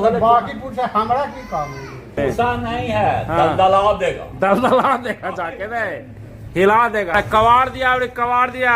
होले बाकी पूछे हमरा की काम है? ऐसा नहीं है, हाँ। दलदला देगा। दलदला देगा जाके रे, हिला देगा। कवाड़ दिया और कवाड़ दिया।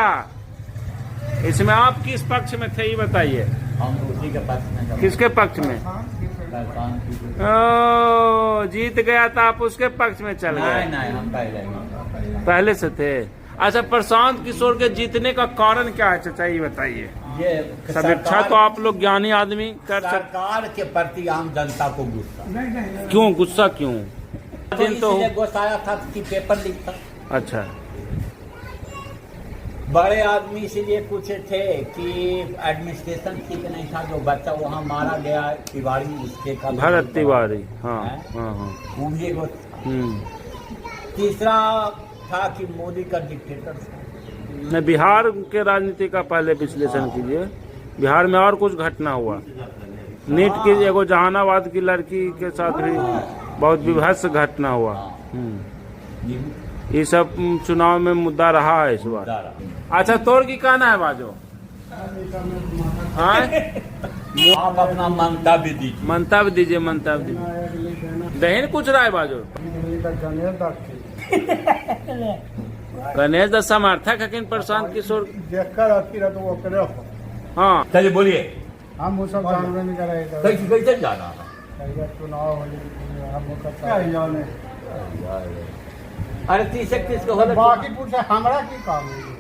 इसमें आप किस पक्ष में थे ये बताइए। हम उसी के पास में जब किसके पक्ष में? पहचान की थी। ओ, जीत गया था आप उसके पक्ष में चल नहीं गए। नहीं, हम पहले ही। पहले से थे। अच्छा, प्रशांत किशोर के जीतने का कारण क्या है चाचा ये बताइए। ये समीक्षा तो आप लोग ज्ञानी आदमी कर सकते, सरकार के प्रति आम जनता को गुस्सा। क्यों गुस्सा क्यों? तो इसलिए गुस्सा आया था कि पेपर लीक था। अच्छा, बड़े आदमी इसलिए पूछे थे कि एडमिनिस्ट्रेशन ठीक नहीं था, जो बच्चा वहाँ मारा गया तिवारी उसके का भरत तिवारी। हाँ है? हाँ हाँ। मुझे वो तीसरा था कि मोदी का डिक्टेटर था। मैं बिहार के राजनीति का पहले विश्लेषण कीजिए। बिहार में और कुछ घटना हुआ? नीट की एगो जहानाबाद की लड़की के साथ भी बहुत विभत्स घटना हुआ। ये सब चुनाव में मुद्दा रहा है इस बार। अच्छा, तोर की कहना है बाजो? हाँ, आप अपना मंतव्य दीजिए। मंतव्य दीजिए, मंतव्य दीजिए। दहीन कुछ रहा है बाजो? गणेश दत्त समर्थक है प्रशांत किशोर। देखकर अथी रह तो वो करे हो। हाँ, चलिए बोलिए, हम वो सब जानबे नहीं करे। कैसे कैसे जाना है? चुनाव हो हम क्या जाने। अरे 30-31 को होले बाकी पूछे हमरा की काम है?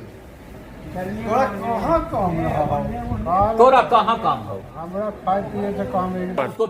तोरा कहाँ काम है? तोरा कहाँ काम हो? हमरा खाए पिए से काम है। उसको